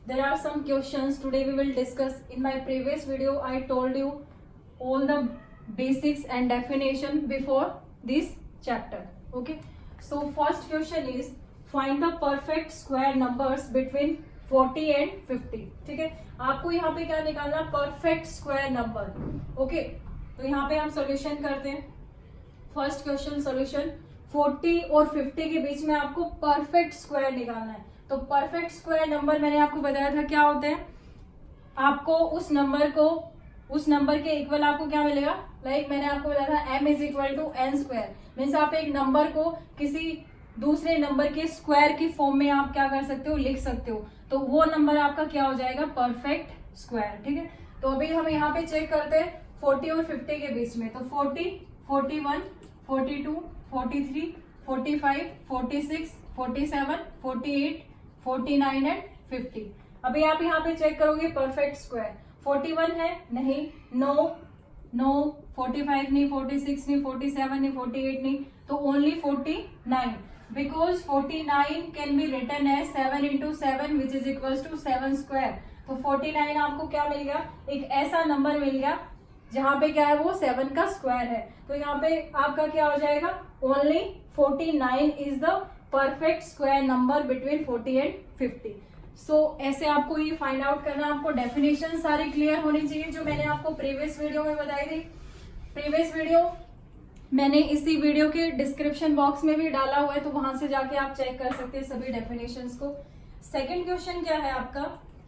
There are some questions today we will discuss. In my previous video I told you all the basics and definition before this chapter. Okay, so first question is find the perfect square numbers between 40 and 50. ठीक है, आपको यहाँ पे क्या निकालना, perfect square number. Okay, तो यहाँ पे हम सॉल्यूशन करते हैं. फर्स्ट क्वेश्चन सॉल्यूशन, 40 और 50 के बीच में आपको परफेक्ट स्क्वायर निकालना है. तो परफेक्ट स्क्वायर नंबर मैंने आपको बताया था क्या होते हैं. आपको उस नंबर के इक्वल आपको क्या मिलेगा, लाइक मैंने आपको बताया था m is equal to n square. Means आप एक नंबर को किसी दूसरे नंबर के स्क्वायर की फॉर्म में आप क्या कर सकते हो, लिख सकते हो. तो वो नंबर आपका क्या हो जाएगा, परफेक्ट स्क्वायर. ठीक है, तो अभी हम यहाँ पे चेक करते हैं 40 और 50 के बीच में. तो 40, 41, 42, 43, 45, 46, 47, 48, 49 एंड 50. अभी आप यहाँ पे चेक करोगे परफेक्ट स्क्वायर. 41 है, नहीं, नो, 45 नहीं, 46 नहीं, 47 नहीं, 48 नहीं, तो only 49. Because 49 can be written as 7 into 7 which is equal to 7 square. तो 49 आपको क्या मिल गया, एक ऐसा नंबर मिल गया जहां पे क्या है, वो 7 का स्क्वायर है. तो यहाँ पे आपका क्या हो जाएगा, only 49 is the perfect square number between 40 and 50. सो ऐसे आपको ये फाइंड आउट करना. आपको डेफिनेशन सारी क्लियर होनी चाहिए जो मैंने आपको प्रीवियस वीडियो में बताई थी. प्रीवियस वीडियो मैंने इसी वीडियो के डिस्क्रिप्शन बॉक्स में भी डाला हुआ है, तो वहां से जाके आप चेक कर सकते हैं सभी डेफिनेशंस को. सेकंड क्वेश्चन क्या है आपका,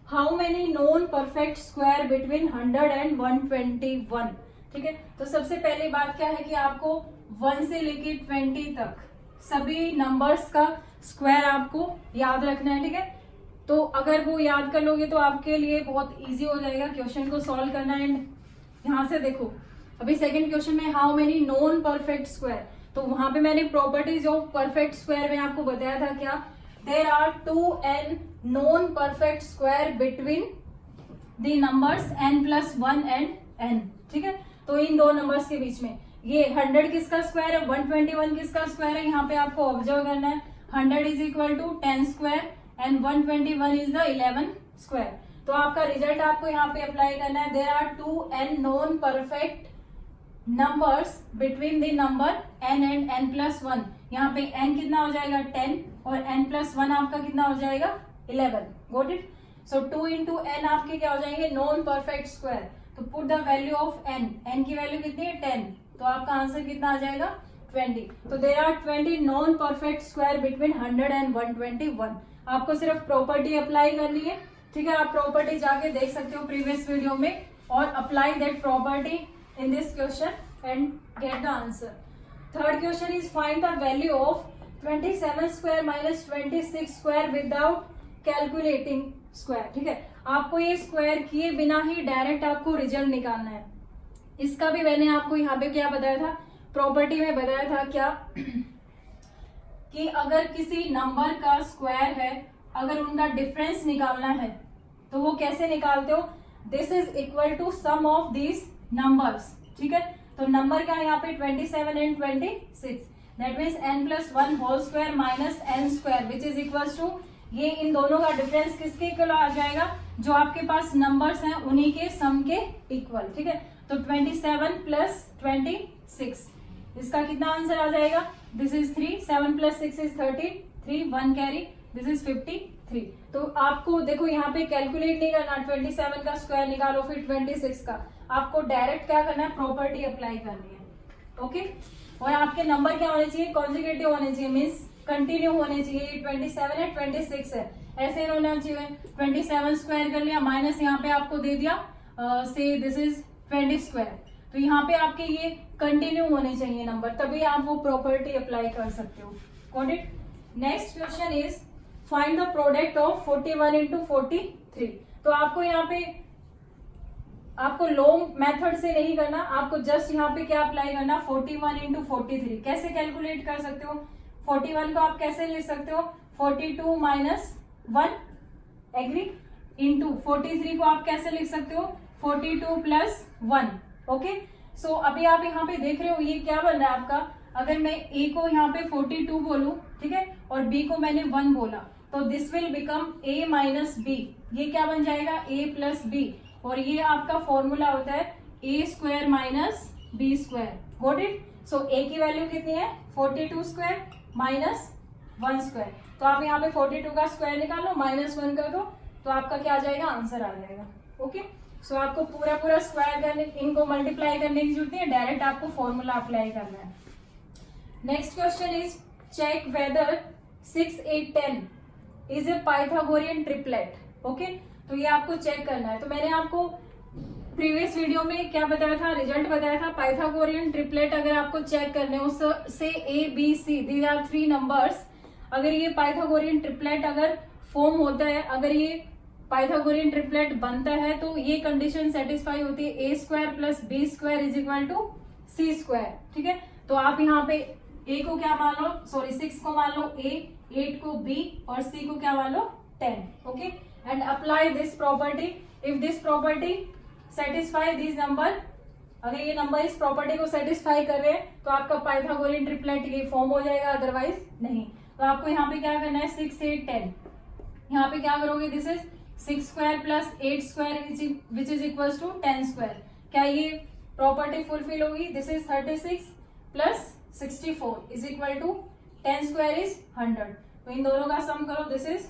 how many known perfect square between 100 and 121. ठीक है, तो सबसे पहली बात क्या है कि आपको 1 से लेके 20 तक सभी नंबर्स का स्क्वायर आपको याद रखना है. ठीक है, तो अगर वो याद कर लोगे तो आपके लिए बहुत इजी हो जाएगा क्वेश्चन को सॉल्व करना. एंड यहां से देखो, अभी सेकंड क्वेश्चन में how many non perfect square, तो वहां पे मैंने प्रॉपर्टीज ऑफ परफेक्ट स्क्वायर में आपको बताया था क्या, there are 2n non perfect square between the numbers n+1 and n. ठीक है, तो इन दो नंबर्स के बीच में ये 100 किसका स्क्वायर है, 121 किसका स्क्वायर है, यहाँ पे आपको ऑब्जर्व करना है. 100 is equal to 10 square and 121 is the 11 square. तो आपका रिजल्ट आपको यहाँ पे अप्लाई करना है. There are 2n non perfect numbers between the number n and n+1. यहाँ पे n कितना हो जाएगा 10 और n+1 आपका कितना हो जाएगा 11. Got it. So 2 into n आपके क्या हो जाएंगे, नॉन परफेक्ट स्क्वायर. तो put the value of n की वैल्यू कितनी है 10, तो आपका आंसर कितना आ जाएगा 20. तो there are 20 non perfect square between 100 and 121. आपको सिर्फ प्रॉपर्टी अप्लाई करनी है. ठीक है, आप प्रॉपर्टी जाके देख सकते हो प्रीवियस वीडियो में और apply that property in this question and get the answer. Third question is find the value of 27 square minus 26 square without calculating square. ठीक है, आपको ये स्क्वायर किए बिना ही डायरेक्ट आपको रिजल्ट निकालना है. इसका भी मैंने आपको यहाँ पे क्या बताया था, प्रॉपर्टी में बताया था क्या कि अगर किसी नंबर का स्क्वायर है, अगर उनका डिफरेंस निकालना है तो वो कैसे निकालते हो, this is equal to some of these numbers. ठीक है, तो नंबर क्या है यहाँ पे 27 and 26. That means n+1 whole square minus n square which is equal to, ये इन दोनों का डिफरेंस किसके इक्वल आ जाएगा, जो आपके पास नंबर्स हैं उन्हीं के सम के इक्वल. ठीक है, तो 27 + 26 इसका कितना आंसर आ जाएगा, this is 3, 7 + 6 is 13, 3 1 carry, this is 53. तो आपको देखो यहाँ पे कैलकुलेट नहीं करना, 27 का स्क्वायर निकालो फिर 26 का, आपको डायरेक्ट क्या करना है, प्रॉपर्टी अप्लाई करनी है. ओके, और आपके नंबर क्या होने चाहिए, कॉन्जिक्यूटिव होने चाहिए, मीन्स कंटिन्यू होने चाहिए. 27 है, 26 है, ऐसे ही होना चाहिए. 27 स्क्वायर कर लिया, माइनस यहाँ पे आपको दे दिया से दिस इज 20 स्क्वायर. तो यहाँ पे आपके ये कंटिन्यू होने चाहिए नंबर, तभी आप वो प्रॉपर्टी अप्लाई कर सकते हो. Got it. Next question is find the product of 41 into 43. तो आपको यहाँ पे आपको लॉन्ग मेथड से नहीं करना, आपको जस्ट यहाँ पे क्या अप्लाई करना, 41 into 43. कैसे कैलकुलेट कर सकते हो, 41 को आप कैसे लिख सकते हो, 42 - 1 एग्री, इंटू 43 को आप कैसे लिख सकते हो, 42 + 1. ओके, सो अभी आप यहाँ पे देख रहे हो ये क्या बन रहा है आपका, अगर मैं ए को यहाँ पे 42 बोलूं, ठीक है, और बी को मैंने 1 बोला, तो this will become a minus B, ये क्या बन जाएगा a प्लस बी, और ये आपका फॉर्मूला होता है a square minus B square, got it. So a की वैल्यू कितनी है 42 स्क्वायर माइनस 1 स्क्वायर, तो आप यहाँ पे 42 का स्क्वायर निकालो माइनस 1 कर दो, तो आपका क्या आ जाएगा, आंसर आ जाएगा। ओके, सो आपको पूरा पूरा स्क्वायर करने, इनको मल्टीप्लाई करने की जरूरत नहीं है, डायरेक्ट आपको फॉर्मूला अप्लाई करना है। Next question is check whether 6, 8, 10 is a Pythagorean triplet. Okay, तो ये आपको चेक करना है। तो मैंने आपको प्रीवियस वीडियो में क्या बताया था, रिजल्ट बताया था। पाइथागोरियन ट्रिपलेट अगर आपको चेक करने हो, से A B C these are 3 numbers, अगर ये पाइथागोरियन ट्रिपलेट अगर फॉर्म होता है, अगर ये पाइथागोरियन ट्रिपलेट बनता है, तो ये कंडीशन सेटिस्फाई होती है a square plus b square is equal to c square. ठीक है, तो आप यहाँ पे ए को क्या मान लो, सॉरी 6 को मान लो ए, 8 को बी और सी को क्या मान लो 10। Okay, and apply this property. If this property satisfy this number, अगर ये नंबर इस प्रॉपर्टी को सेटिस्फाई कर रहे हैं तो आपका पाइथागोरियन ट्रिपलेट ये फॉर्म हो जाएगा, अदरवाइज नहीं। तो आपको यहाँ पे क्या करना है 6, 8, 10, यहाँ पे क्या करोगे, this is 6 square plus 8 square which is equal to 10 square. क्या ये प्रॉपर्टी फुलफिल होगी, this is 36 plus 64 is equal to 10 square is 100। तो इन दोनों का सम करो, दिस इज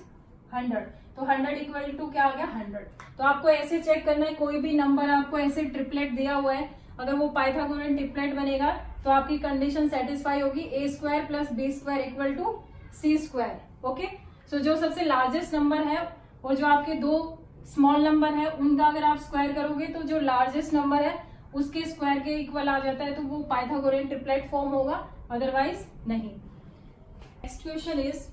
100, तो 100 इक्वल टू क्या आ गया 100। तो आपको ऐसे चेक करना है, कोई भी नंबर आपको ऐसे ट्रिपलेट दिया हुआ है, अगर वो पाइथागोरियन ट्रिपलेट बनेगा तो आपकी कंडीशन सेटिस्फाई होगी a square plus b square equal to c square. Okay, so जो सबसे लार्जेस्ट नंबर है और जो आपके दो स्मॉल नंबर है उनका अगर आप स्क्वायर करोगे तो जो लार्जेस्ट नंबर है उसके स्क्वायर के इक्वल आ जाता है, तो वो पाइथागोरियन ट्रिपलेट फॉर्म होगा, अदरवाइज नहीं। Next question is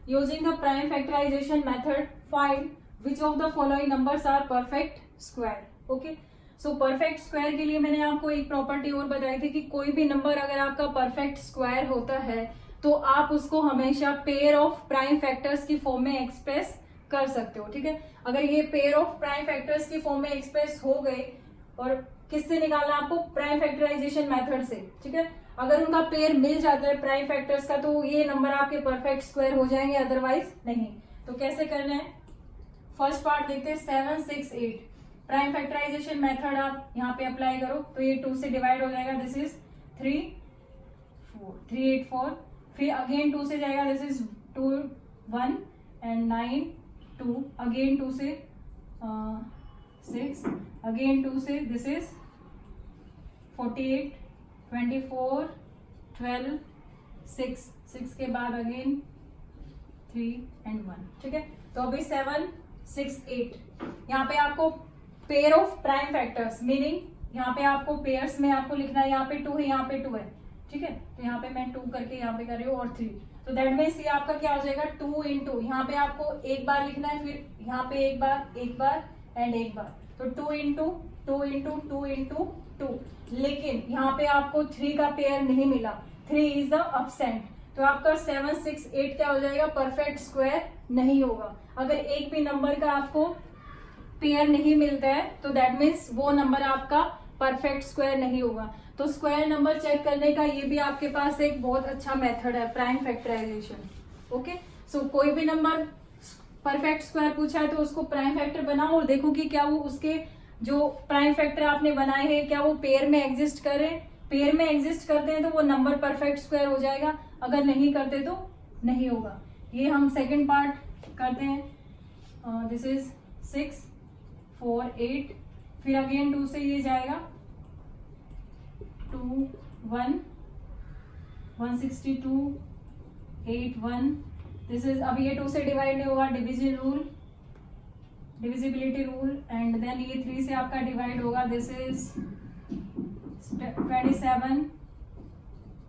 using the prime factorization method find which of the following numbers are perfect square. Okay, so perfect square के लिए मैंने आपको एक प्रॉपर्टी और बताई थी कि कोई भी नंबर अगर आपका परफेक्ट स्क्वायर होता है तो आप उसको हमेशा पेयर ऑफ प्राइम फैक्टर्स की फॉर्म में एक्सप्रेस कर सकते हो। ठीक है, अगर ये पेयर ऑफ प्राइम फैक्टर्स की फॉर्म में एक्सप्रेस हो गए, और किससे निकालना आपको, प्राइम फैक्टराइजेशन मेथड से। ठीक है, अगर उनका पेयर मिल जाता है प्राइम फैक्टर्स का तो ये नंबर आपके परफेक्ट स्क्वायर हो जाएंगे, अदरवाइज नहीं। तो कैसे करना है, फर्स्ट पार्ट देखते हैं 7, 6, 8। प्राइम फैक्टराइजेशन मेथड आप यहाँ पे अप्लाई करो तो ये 2 से डिवाइड हो जाएगा, दिस इज 3, 4, 3, 8, 4, फिर अगेन 2 से जाएगा, दिस इज 2, 1 एंड 9, 2, अगेन 2 से 6, अगेन 2 से, दिस इज 48, 24, 12, 6 के बाद अगेन 3 एंड 1। ठीक है, तो अभी 7, 6, 8 यहाँ पे आपको pair of prime factors, meaning यहाँ पे आपको पेयर्स में आपको लिखना है, यहाँ पे 2 है, यहाँ पे 2 है। ठीक है, तो यहाँ पे मैं 2 करके यहाँ पे कर रही हूँ और 3, तो दैट मीन्स ये आपका क्या हो जाएगा 2 इंटू, यहाँ पे आपको एक बार लिखना है, फिर यहाँ पे एक बार एंड एक बार, तो 2 इंटू 2 इंटू 2 इंटू 2। लेकिन यहाँ पे आपको 3 का पेयर नहीं मिला, 3 इज द अब्सेंट, तो आपका 7, 6, 8 क्या हो जाएगा, परफेक्ट स्क्वायर नहीं होगा। अगर एक भी नंबर का आपको पेयर नहीं मिलता है तो दैट मीन्स वो नंबर आपका परफेक्ट स्क्वायर नहीं होगा। तो स्क्वायर नंबर चेक करने का ये भी आपके पास एक बहुत अच्छा मेथड है, प्राइम फैक्टराइजेशन। ओके, सो कोई भी नंबर परफेक्ट स्क्वायर पूछा है तो उसको प्राइम फैक्टर बनाओ और देखो कि क्या वो उसके जो प्राइम फैक्टर आपने बनाए हैं क्या वो पेयर में एग्जिस्ट कर रहे हैं। पेयर में एग्जिस्ट करते हैं तो वो नंबर परफेक्ट स्क्वायर हो जाएगा, अगर नहीं करते तो नहीं होगा। ये हम सेकंड पार्ट करते हैं, दिस इज 6, 4, 8, फिर अगेन 2 से ये जाएगा 2, 1, 162, 8, 1, दिस इज, अब ये 2 से डिवाइड नहीं होगा, डिविजिबिलिटी रूल, एंड देन ये 3 से आपका डिवाइड होगा, दिस इज 27,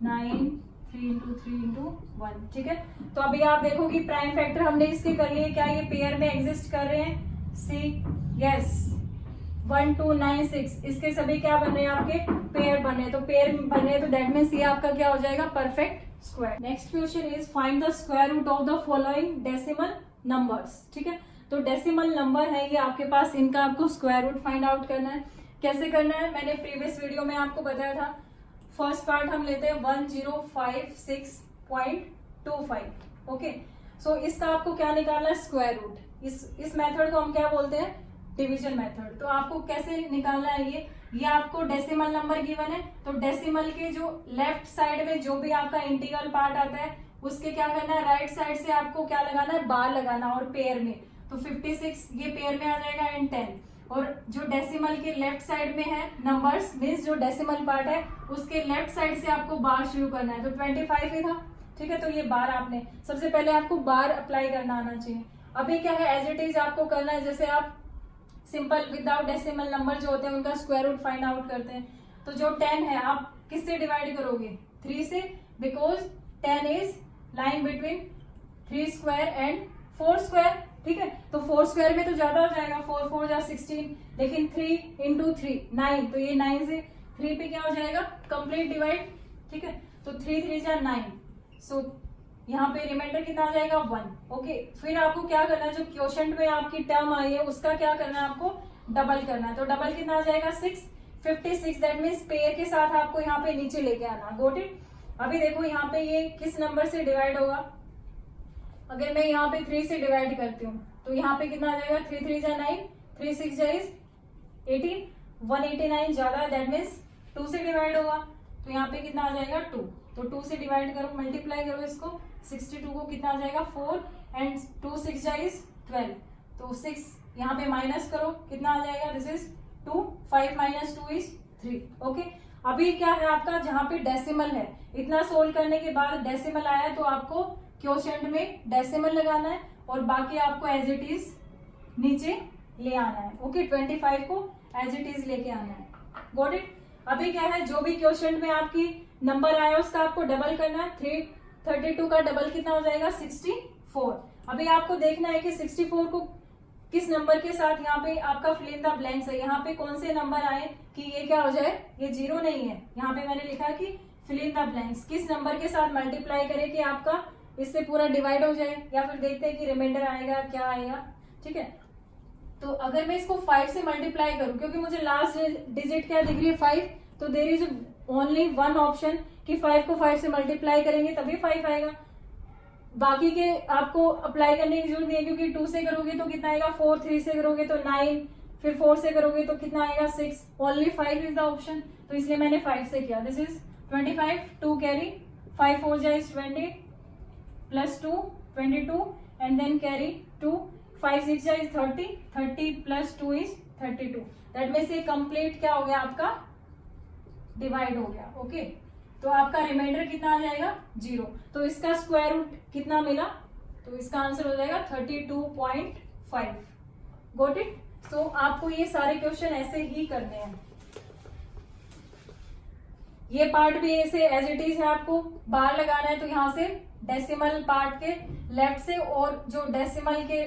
9, 3 इंटू 3 इंटू 1। ठीक है, तो अभी आप देखो कि प्राइम फैक्टर हमने इसके कर लिए, क्या ये पेयर में एग्जिस्ट कर रहे हैं, सी, यस, 1, 2, 9, 6, इसके सभी क्या बन रहे हैं, आपके पेयर बन रहे हैं, तो पेयर बन रहे हैं, तो दैट मीन्स ये आपका क्या हो जाएगा, perfect square. Next question is find the square root of the following decimal numbers. ठीक है, तो डेसिमल नंबर है ये आपके पास, इनका आपको स्क्वायर रूट फाइंड आउट करना है। कैसे करना है, मैंने प्रीवियस वीडियो में आपको बताया था। फर्स्ट पार्ट हम लेते हैं 1056.25। ओके, सो इसका आपको क्या निकालना है, स्क्वायर रूट। इस मेथड को हम क्या बोलते हैं, डिवीजन मेथड। तो आपको कैसे निकालना है ये आपको डेसिमल नंबर गिवन है, तो डेसिमल के जो लेफ्ट साइड में जो भी आपका इंटीग्रल पार्ट आता है उसके क्या करना है, राइट साइड से आपको क्या लगाना है, बार लगाना, और पेयर में। तो 56 ये पेयर में आ जाएगा एंड 10, और जो डेसिमल के लेफ्ट साइड में है नंबर्स मीन्स जो डेसिमल पार्ट है उसके लेफ्ट साइड से आपको बार शुरू करना है। तो 25 ही था, ठीक है। तो ये बार आपने सबसे पहले आपको बार अप्लाई करना आना चाहिए। अभी क्या है, एज इट इज आपको करना है, जैसे आप सिंपल विदाउट डेसिमल नंबर जो होते हैं उनका स्क्वायर रूट फाइंड आउट करते हैं। तो जो 10 है आप किससे डिवाइड करोगे, 3 से, because 10 is line between 3 square and 4 square, ठीक है। तो 4 स्क्वायर में तो ज्यादा हो जाएगा, 4 4 जा 16, लेकिन 3 इंटू 3 9, तो ये 9 से 3 पे क्या हो जाएगा, कंप्लीट डिवाइड, ठीक है। तो 3 3 जा 9, सो यहाँ पे रिमाइंडर कितना आ जाएगा, 1। ओके, फिर आपको क्या करना है, जो क्वोशंट में आपकी टर्म आई है उसका क्या करना है, आपको डबल करना है। तो डबल कितना आ जाएगा, 6, 56, दैट मीन्स पेयर के साथ आपको यहाँ पे नीचे लेके आना। Got it. अभी देखो यहाँ पे ये किस नंबर से डिवाइड होगा, अगर मैं यहाँ पे 3 से डिवाइड करती हूँ तो यहाँ पे कितना आ जाएगा, 3 3 जा 9, 3 6 जा 18, 189 ज्यादा, दैट मीन्स 2 से डिवाइड होगा। तो यहाँ पे कितना आ जाएगा, 2। तो 2 से डिवाइड करो, मल्टीप्लाई करो इसको, 62 को कितना आ जाएगा, 4, एंड 2 6 जा 12, तो 6 यहाँ पे माइनस करो, कितना आ जाएगा, this is 2, 5 minus 2 is 3। Okay, अभी क्या है आपका, जहाँ पे डेसिमल है, इतना सोल्व करने के बाद डेसिमल आया है तो आपको क्वोशंट में डेसिमल लगाना है और बाकी आपको एज इट इज नीचे ले आना है। ओके, 25 को एज इट इज लेके आना है। Got it. अभी क्या है, जो भी क्वोशंट में आपकी नंबर आया उसका आपको डबल करना है। 332 का डबल कितना हो जाएगा, 64। अभी आपको देखना है कि 64 को किस नंबर के साथ यहाँ पे आपका फिल इन द ब्लैंक्स है, यहाँ पे कौन से नंबर आए कि ये क्या हो जाए, ये 0 नहीं है। यहाँ पे मैंने लिखा कि फिल इन द ब्लैंक्स किस नंबर के साथ मल्टीप्लाई करे कि आपका इससे पूरा डिवाइड हो जाए, या फिर देखते हैं कि रिमाइंडर आएगा क्या आएगा, ठीक है। तो अगर मैं इसको 5 से मल्टीप्लाई करूं, क्योंकि मुझे लास्ट डिजिट क्या दिख रही है, 5, तो there is only one option कि 5 को 5 से मल्टीप्लाई करेंगे तभी 5 आएगा। बाकी के आपको अप्लाई करने की जरूरत नहीं है, क्योंकि 2 से करोगे तो कितना आएगा 4, 3 से करोगे तो 9, फिर 4 से करोगे तो कितना आएगा 6, ओनली 5 इज द ऑप्शन। तो इसलिए मैंने 5 से किया। दिस इज 25, 2 कैरी, 5 4 जा 20 प्लस 2 22, एंड देन कैरी 2, 5 6 जा 30, 30 प्लस 2 इज 32। दैट मीन्स ये कंप्लीट क्या हो गया, आपका डिवाइड हो गया। ओके, तो आपका रिमाइंडर कितना आ जाएगा, 0। तो इसका स्क्वायर रूट कितना मिला, तो इसका आंसर हो जाएगा 32.5। Got it. तो आपको ये सारे क्वेश्चन ऐसे ही करने हैं। ये पार्ट भी ऐसे एज इट इज है, आपको बार लगाना है। तो यहाँ से डेसिमल पार्ट के लेफ्ट से, और जो डेसिमल के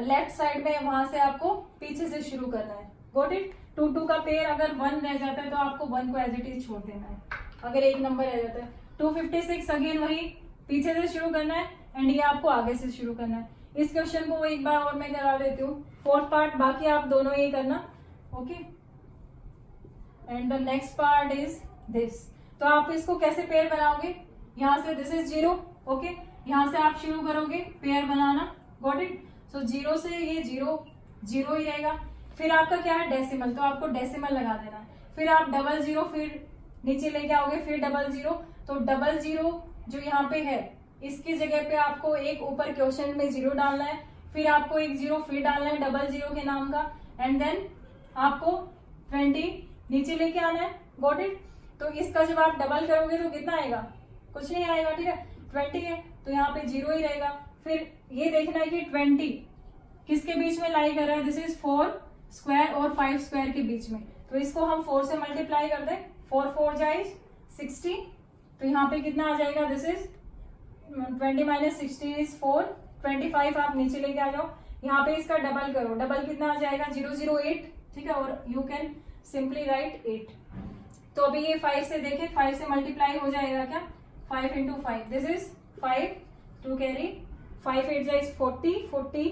लेफ्ट साइड में वहां से आपको पीछे से शुरू करना है। Got it. 2 2 का पेयर अगर 1 रह जाता है तो आपको 1 को एज इट इज छोड़ देना है, अगर एक नंबर रह जाता है। 256 अगेन वही पीछे से शुरू करना है, एंड ये आपको आगे से शुरू करना है। इस क्वेश्चन को एक बार और मैं करा देती हूँ, 4th पार्ट, बाकी आप दोनों ही करना। Okay, and the next part is this. तो आप इसको कैसे पेयर बनाओगे, यहाँ से दिस इज 0। ओके, यहाँ से आप शुरू करोगे पेयर बनाना। Got it. सो 0 से ये 0 0 ही रहेगा। फिर आपका क्या है, डेसिमल, तो आपको डेसिमल लगा देना है। फिर आप 00, फिर नीचे लेके आओगे, फिर 00। तो 00 जो यहाँ पे है इसकी जगह पे आपको एक ऊपर क्वेश्चन में 0 डालना है, फिर आपको एक 0 फिर डालना है 00 के नाम का, एंड देन आपको 20 नीचे लेके आना है। Got it. तो इसका जब आप डबल करोगे तो कितना आएगा, कुछ नहीं आएगा, ठीक है, 20 है तो यहाँ पे 0 ही रहेगा। फिर ये देखना है कि 20 किसके बीच में लाई कर रहा है, दिस इज 4 स्क्वायर और 5 स्क्वायर के बीच में। तो इसको हम 4 से मल्टीप्लाई कर दें, 4 4 जाइज 60, तो यहाँ पे कितना आ जाएगा, दिस इज 20 माइनस 60 इज 4, 25 आप नीचे लेके आ जाओ। यहाँ पे इसका डबल करो, डबल कितना आ जाएगा 008, ठीक है, और यू कैन सिंपली राइट 8। तो अभी ये 5 से देखें, 5 से मल्टीप्लाई हो जाएगा क्या, 5 into 5, this is 5, 2 carry, 5 8 जाइज 40, 40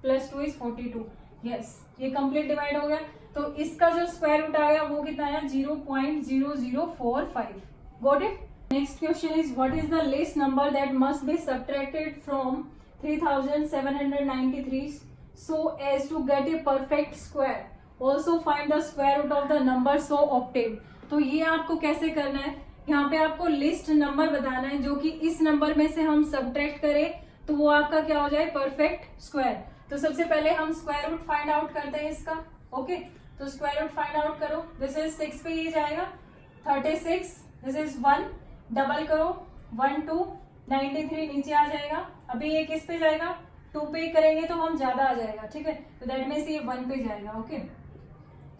plus 2 is 42। Yes, ये कंप्लीट डिवाइड हो गया। तो इसका जो स्क्वायर रूट आया वो कितना आया, 0.0045। Got it. Next question is what is the लेस्ट number that must be subtracted from 3793 so as to get a perfect square. Also find the square root of the number so obtained. तो ये आपको कैसे करना है, यहाँ पे आपको list number बताना है जो कि इस नंबर में से हम सब्ट्रैक्ट करें तो वो आपका क्या हो जाए, परफेक्ट स्क्वायर. तो सबसे पहले हम स्क्वायर रूट फाइंड आउट करते हैं इसका. ओके, तो स्क्वायर रूट फाइंड आउट करो. दिस इज 6 पे ये जाएगा 36, दिस इज 1, डबल करो 1 2, 93 नीचे आ जाएगा. अभी ये किस पे जाएगा, 2 पे करेंगे तो हम ज्यादा आ जाएगा. ठीक है, तो दैट मीन्स ये 1 पे जाएगा. ओके,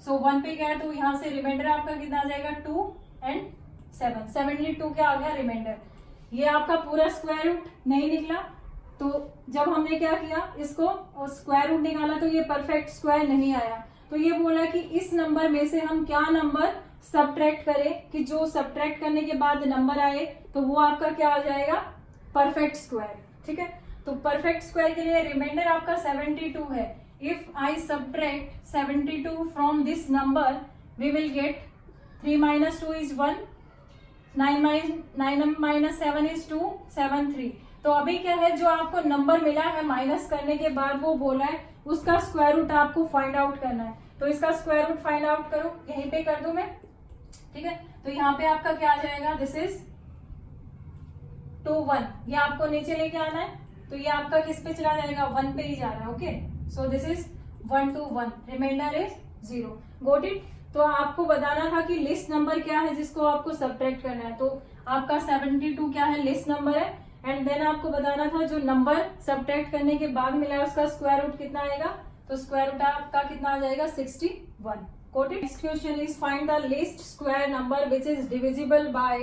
सो 1 पे गया तो यहाँ से रिमाइंडर आपका कितना आ जाएगा, 2 एंड 7. 72 क्या आ गया रिमाइंडर. ये आपका पूरा स्क्वायर रूट नहीं निकला, तो जब हमने क्या किया, इसको स्क्वायर रूट निकाला तो ये परफेक्ट स्क्वायर नहीं आया. तो ये बोला कि इस नंबर में से हम क्या नंबर सब्ट्रैक्ट करें कि जो सब्ट्रैक्ट करने के बाद नंबर आए तो वो आपका क्या आ जाएगा, परफेक्ट स्क्वायर. ठीक है, तो परफेक्ट स्क्वायर के लिए रिमाइंडर आपका 72 है. If I subtract 72 from this number we will get 3 minus 2 is 1, 9 minus 7 is 2, 7 3. तो अभी क्या है, जो आपको नंबर मिला है माइनस करने के बाद वो बोला है उसका स्क्वायर रूट आपको फाइंड आउट करना है. तो इसका स्क्वायर रूट फाइंड आउट करो, यहीं पे कर दूं मैं. ठीक है, तो यहाँ पे आपका क्या आ जाएगा, दिस इज 2 1. ये आपको नीचे लेके आना है तो ये आपका किस पे चला जाएगा, 1 पे ही जा रहा है. Okay, so this is 1 2 1, reminder is 0. Got it. तो आपको बताना था कि लिस्ट नंबर क्या है जिसको आपको सब्ट्रैक्ट करना है. तो आपका 72 क्या है, लिस्ट नंबर है. एंड देन आपको बताना था जो नंबर सब्ट्रैक्ट करने के बाद मिला है उसका स्क्वायर रूट कितना आएगा. तो स्क्वायर रूट आपका कितना आ जाएगा, 61. Got it? Next question is find the least square number which is divisible by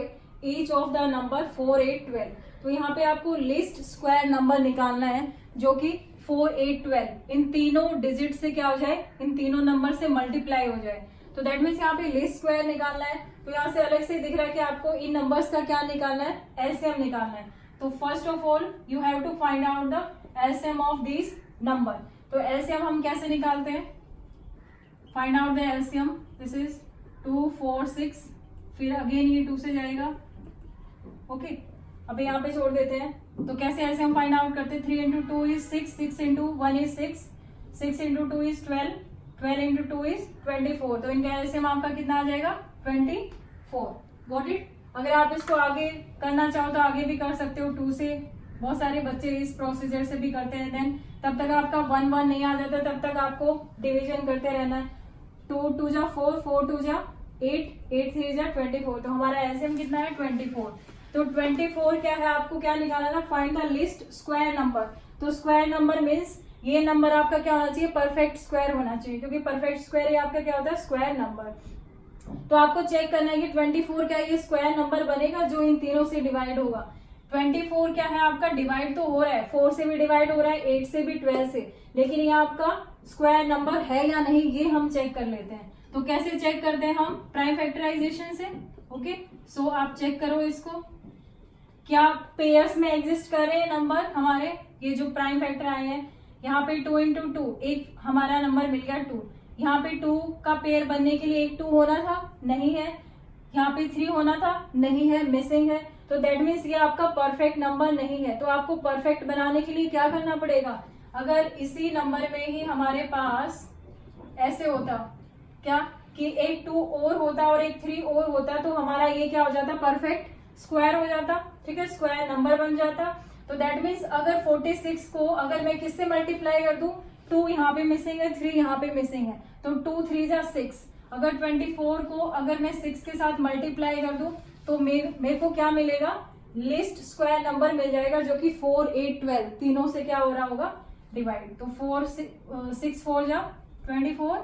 each of the number 4 8 12. तो यहाँ पे आपको लिस्ट स्क्वायर नंबर निकालना है जो कि 4 8 12 इन तीनों डिजिट से क्या हो जाए, इन तीनों नंबर से मल्टीप्लाई हो जाए. तो दैट मीन्स यहाँ पे लिस्ट स्क्वायर निकालना है. तो यहाँ से अलग से दिख रहा है कि आपको इन नंबर्स का क्या निकालना है, एलसीएम निकालना है. तो first of all you have to find out the LCM of this number. तो एलसीएम हम कैसे निकालते हैं, find out the LCM. This is 2 4 6, फिर अगेन ये 2 से जाएगा. ओके, अभी यहाँ पे छोड़ देते हैं. तो कैसे एलसीएम फाइंड आउट करते हैं, 3 into 2 is 6, 6 into 1 is 6, 6 into 2 is 12, 12 into 2 is 24. तो इनका एलसीएम आपका कितना आ जाएगा, 24. Got it. अगर आप इसको आगे करना चाहो तो आगे भी कर सकते हो 2 से. बहुत सारे बच्चे इस प्रोसीजर से भी करते हैं. देन तब तक आपका 1 1 नहीं आ जाता, तब तक आपको डिवीजन करते रहना है. 2 2 जा 4, 4 2 जा 8, 8 3 जा 24. तो हमारा एलसीएम कितना है, 24. तो 24 क्या है, आपको क्या निकालना था, find the least square number. तो स्क्वायर नंबर मीन्स ये नंबर आपका क्या होना चाहिए, परफेक्ट स्क्वायर होना चाहिए, क्योंकि परफेक्ट स्क्वायर आपका क्या होता है, स्क्वायर नंबर. तो आपको चेक करना है कि 24 क्या ये स्क्वायर नंबर बनेगा जो इन तीनों से डिवाइड होगा. 24 क्या है आपका, डिवाइड तो हो रहा है, 4 से भी डिवाइड हो रहा है, 8 से भी, 12 से, लेकिन ये आपका स्क्वायर नंबर है या नहीं ये हम चेक कर लेते हैं. तो कैसे चेक करते हैं हम, प्राइम फैक्टराइजेशन से. ओके, सो आप चेक करो इसको, क्या पेयर्स में एग्जिस्ट कर रहे हैं नंबर हमारे. ये जो प्राइम फैक्टर आए हैं, यहाँ पे 2 into 2 एक हमारा नंबर मिल गया 2. यहाँ पे 2 का पेयर बनने के लिए एक 2 होना था, नहीं है. यहाँ पे 3 होना था, नहीं है, मिसिंग है. तो दैट मीन्स ये आपका परफेक्ट नंबर नहीं है. तो आपको परफेक्ट बनाने के लिए क्या करना पड़ेगा, अगर इसी नंबर में ही हमारे पास ऐसे होता क्या कि एक 2 और होता और एक 3 और होता, तो हमारा ये क्या हो जाता, परफेक्ट स्क्वायर हो जाता. ठीक है, स्क्वायर नंबर बन जाता. तो दैट मीन्स अगर 46 को अगर मैं किससे मल्टीप्लाई कर दूं, 2 यहाँ पे मिसिंग है, 3 यहाँ पे मिसिंग है, तो 2 3 जा 6. अगर 24 को अगर मैं 6 के साथ मल्टीप्लाई कर दूं तो मेरे को क्या मिलेगा, लिस्ट स्क्वायर नंबर मिल जाएगा जो कि 4 8 12 तीनों से क्या हो रहा होगा, डिवाइड. तो 6 4 जा 24,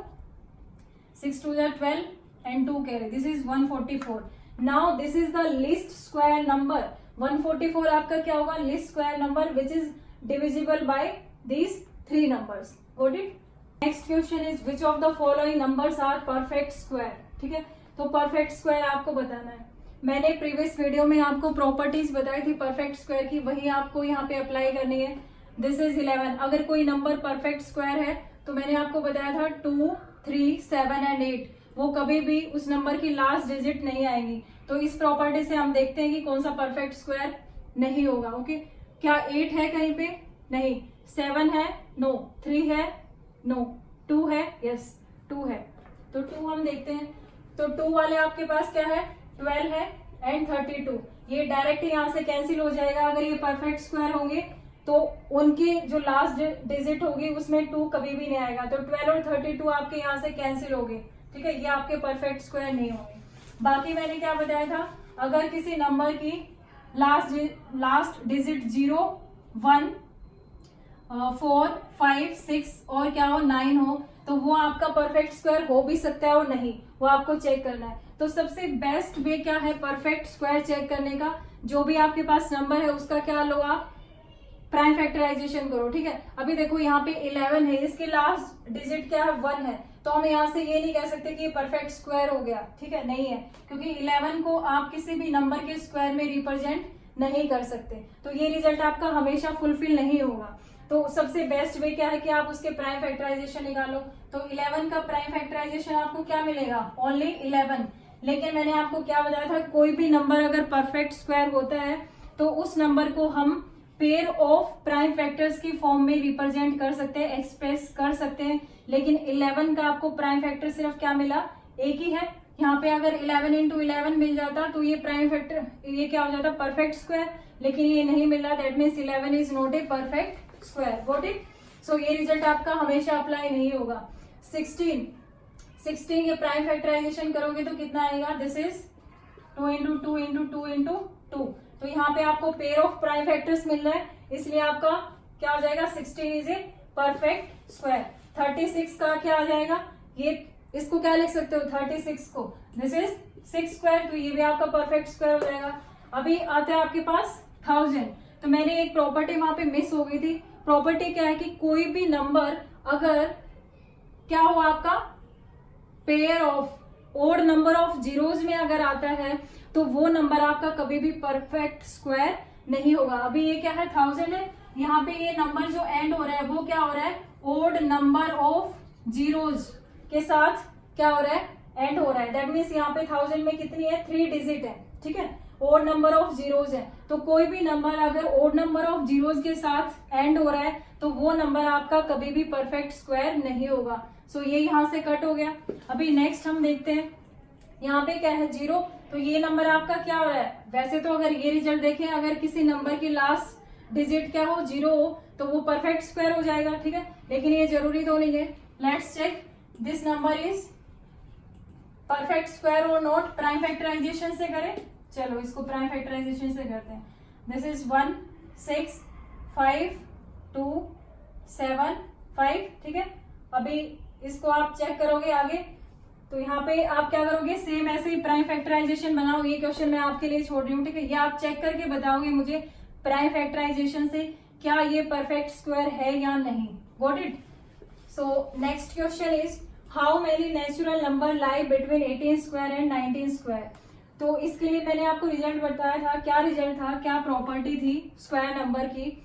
6 2 जा 12 and 2 carry, this is 144. Now this is the least square number. 144 आपका क्या होगा, least square number which is divisible by these 3 numbers. Got it. Next question is which of the following numbers are perfect square. ठीक है, तो perfect square आपको बताना है. मैंने प्रीवियस वीडियो में आपको प्रॉपर्टीज बताई थी परफेक्ट स्क्वायर की, वही आपको यहाँ पे अप्लाई करनी है. This is 11. अगर कोई नंबर परफेक्ट स्क्वायर है तो मैंने आपको बताया था 2 3 7 एंड 8 वो कभी भी उस नंबर की लास्ट डिजिट नहीं आएगी. तो इस प्रॉपर्टी से हम देखते हैं कि कौन सा परफेक्ट स्क्वायर नहीं होगा. ओके, क्या 8 है कहीं पे, नहीं, 7 है, नो, 3 है, नो, 2 है, यस 2 है, तो 2 हम देखते हैं। तो 2 वाले आपके पास क्या है, 12 है एंड 32, ये डायरेक्ट यहाँ से कैंसिल हो जाएगा। अगर ये परफेक्ट स्क्वायर होंगे तो उनकी जो लास्ट डिजिट होगी उसमें 2 कभी भी नहीं आएगा, तो 12 और 32 आपके यहाँ से कैंसिल हो गए, ठीक है, ये आपके परफेक्ट स्क्वायर नहीं होंगे। बाकी मैंने क्या बताया था, अगर किसी नंबर की लास्ट डिजिट 0, 1, 4, 5, 6 और क्या हो 9 हो, तो वो आपका परफेक्ट स्क्वायर हो भी सकता है और नहीं, वो आपको चेक करना है। तो सबसे बेस्ट वे क्या है परफेक्ट स्क्वायर चेक करने का, जो भी आपके पास नंबर है उसका क्या लो आप प्राइम फैक्टराइजेशन करो, ठीक है। अभी देखो यहाँ पे 11 है, इसके लास्ट डिजिट क्या है 1 है, तो हम यहाँ से ये नहीं कह सकते कि ये परफेक्ट स्क्वायर हो गया, ठीक है, नहीं है, क्योंकि 11 को आप किसी भी नंबर के स्क्वायर में रिप्रेजेंट नहीं कर सकते, तो ये रिजल्ट आपका हमेशा फुलफिल नहीं होगा। तो सबसे बेस्ट वे क्या है कि आप उसके प्राइम फैक्टराइजेशन निकालो। तो 11 का प्राइम फैक्टराइजेशन आपको क्या मिलेगा, ओनली 11। लेकिन मैंने आपको क्या बताया था, कोई भी नंबर अगर परफेक्ट स्क्वायर होता है तो उस नंबर को हम पेयर ऑफ प्राइम फैक्टर्स की फॉर्म में रिप्रेजेंट कर सकते हैं, एक्सप्रेस कर सकते हैं। लेकिन 11 का आपको प्राइम फैक्टर सिर्फ क्या मिला, एक ही है। यहाँ पे अगर 11 इंटू 11 मिल जाता तो ये प्राइम फैक्टर, ये क्या हो जाता परफेक्ट स्क्वायर, लेकिन ये नहीं मिला, that means 11 is not a perfect square, got it. So ये रिजल्ट आपका हमेशा अप्लाई नहीं होगा। 16 ये प्राइम फैक्टराइजेशन करोगे तो कितना आएगा, this is 2 into 2 into 2 into 2, तो यहाँ पे आपको पेयर ऑफ प्राइम फैक्टर्स मिल रहा है, इसलिए आपका क्या हो जाएगा 16 इज ए परफेक्ट स्क्वायर। 36 का क्या आ जाएगा, ये इसको क्या लिख सकते हो 36 को, दिस इज 6 स्क्वायर, तो ये भी आपका परफेक्ट स्क्वायर हो जाएगा। अभी आता है आपके पास 1000, तो मैंने एक प्रॉपर्टी वहां पे मिस हो गई थी। प्रॉपर्टी क्या है कि कोई भी नंबर अगर क्या हो आपका pair of odd number of zeros में अगर आता है तो वो नंबर आपका कभी भी परफेक्ट स्क्वायर नहीं होगा। अभी ये क्या है 1000 है, यहाँ पे ये नंबर जो एंड हो रहा है वो क्या हो रहा है, ओड नंबर ऑफ जीरोज के साथ क्या हो रहा है, एंड हो रहा है। दैट मीन्स यहाँ पे 1000 में कितनी है, 3 डिजिट है, ठीक है, ओड नंबर ऑफ जीरोज है। तो कोई भी नंबर अगर ओड नंबर ऑफ जीरोज के साथ एंड हो रहा है तो वो नंबर आपका कभी भी परफेक्ट स्क्वायर नहीं होगा। सो ये यहाँ से कट हो गया। अभी नेक्स्ट हम देखते हैं, यहाँ पे क्या है 0, तो ये नंबर आपका क्या हो रहा है, वैसे तो अगर ये रिजल्ट देखें, अगर किसी नंबर की लास्ट डिजिट क्या हो 0 हो तो वो परफेक्ट स्क्वायर हो जाएगा, ठीक है, लेकिन ये जरूरी तो नहीं है। Let's check this number is perfect square और नॉट, प्राइम फैक्टराइजेशन से करें, चलो इसको प्राइम फैक्टराइजेशन से करते हैं। दिस इज 1, 6, 5, 2, 7, 5, ठीक है। अभी इसको आप चेक करोगे आगे, तो यहाँ पे आप क्या करोगे, सेम ऐसे ही प्राइम फैक्टराइजेशन बनाओ। ये क्वेश्चन मैं आपके लिए छोड़ रही हूँ, ठीक है, ये आप चेक करके बताओगे मुझे प्राइम फैक्टराइजेशन से क्या ये परफेक्ट स्क्वायर है या नहीं, got it. So next question is how many natural number lie between 18 square and 19 square. तो इसके लिए मैंने आपको रिजल्ट बताया था, क्या रिजल्ट था, क्या प्रॉपर्टी थी स्क्वायर नंबर की।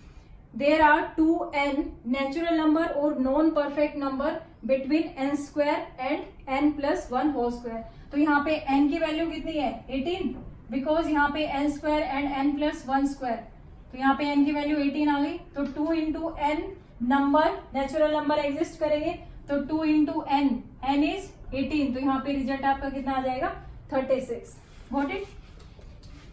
There are 2n natural number और non perfect number between n square and n plus 1 whole square. तो यहाँ पे n की वैल्यू कितनी है 18, बिकॉज यहाँ पे n square and n plus 1 square, तो यहाँ पे n की वैल्यू 18 आ गई। तो 2 into n number natural number exist करेंगे, तो 2 इंटू n इज 18, तो यहाँ पे रिजल्ट आपका कितना आ जाएगा 36, गॉट इट।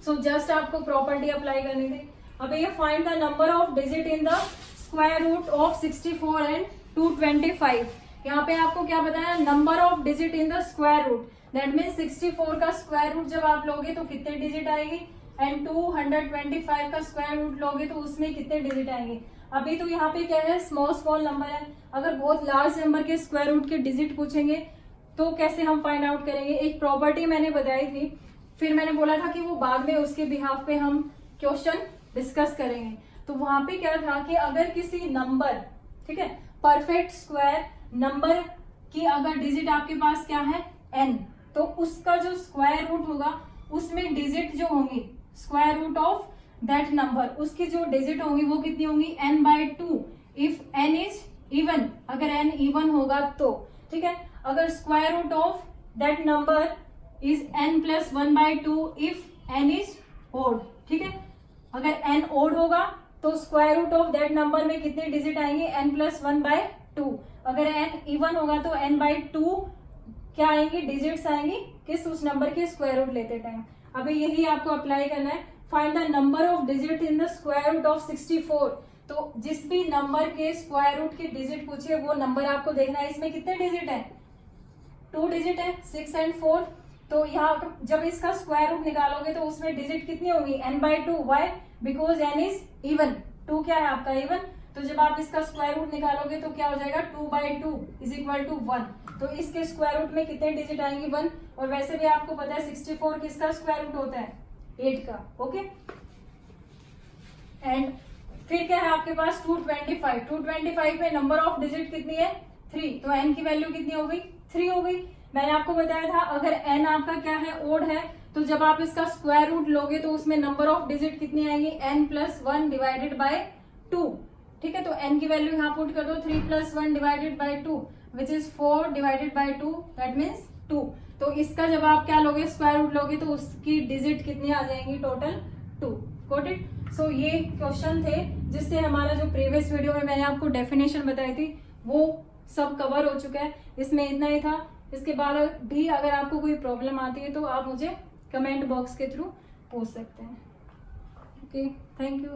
सो जस्ट आपको प्रॉपर्टी अप्लाई करनी थी। अब ये find the number of digit in the square root of 64 and 225। यहाँ पे आपको क्या बताया, number of digit in the square root, that mean 64 का स्क्वायर रूट जब आप लोगे तो कितने डिजिट आएगी, एंड 225 का स्क्वायर रूट लोगे तो उसमें कितने डिजिट आएंगे। अभी तो यहाँ पे क्या है, स्मॉल नंबर है, अगर बहुत लार्ज नंबर के स्क्वायर रूट के डिजिट पूछेंगे तो कैसे हम फाइंड आउट करेंगे। एक प्रॉपर्टी मैंने बताई थी, फिर मैंने बोला था कि वो बाद में उसके बिहाफ पे हम क्वेश्चन डिस्कस करेंगे। तो वहां पे क्या था कि अगर किसी नंबर, ठीक है, परफेक्ट स्क्वायर नंबर की अगर डिजिट आपके पास क्या है n, तो उसका जो स्क्वायर रूट होगा उसमें डिजिट जो होंगी square root of that number, उसकी जो डिजिट होंगी वो कितनी होंगी n/2 if n is even, अगर n इवन होगा तो, ठीक है। अगर square root of that number is n plus 1/2 if n is odd, ठीक है, अगर n ओड होगा तो square root of that number में कितने डिजिट आएंगे, n+1/2। अगर n इवन होगा तो n/2 क्या आएंगे, डिजिट्स आएंगे किस, उस नंबर के स्क्वायर रूट लेते टाइम। अभी यही आपको अप्लाई करना है। Find the number of digit in the square root of 64। तो जिस भी नंबर के स्क्वायर रूट के डिजिट पूछे वो नंबर आपको देखना है। इसमें कितने डिजिट है, 2 डिजिट है, 6 और 4। तो यहाँ जब इसका स्क्वायर रूट निकालोगे तो उसमें डिजिट कितनी होगी, n/2। Why, because n is even, 2 क्या है आपका, इवन। तो जब आप इसका स्क्वायर रूट निकालोगे तो क्या हो जाएगा, 2/2 = 1। तो इसके स्क्वायर रूट में कितने डिजिट आएंगे, 1। और वैसे भी आपको पता है 64 किसका स्क्वायर रूट होता है, 8 का। ओके, एंड फिर क्या है आपके पास 225। 225 में नंबर ऑफ डिजिट कितनी है, 3। तो n की वैल्यू कितनी हो गई, 3 हो गई। मैंने आपको बताया था अगर n आपका क्या है, ओड है, तो जब आप इसका स्क्वायर रूट लोगे तो उसमें नंबर ऑफ डिजिट कितनी आएंगी, n+1 / 2। ठीक है, तो n की वैल्यू यहाँ पुट कर दो, 3 + 1 / 2 विच इज 4 / 2, दैट मीन्स 2। तो इसका जब आप क्या लोगे, स्क्वायर रूट लोगे, तो उसकी डिजिट कितनी आ जाएंगी, टोटल 2। Got it. सो ये क्वेश्चन थे जिससे हमारा जो प्रीवियस वीडियो में मैंने आपको डेफिनेशन बताई थी वो सब कवर हो चुका है। इसमें इतना ही था। इसके बाद भी अगर आपको कोई प्रॉब्लम आती है तो आप मुझे कमेंट बॉक्स के थ्रू पूछ सकते हैं। Okay, thank you.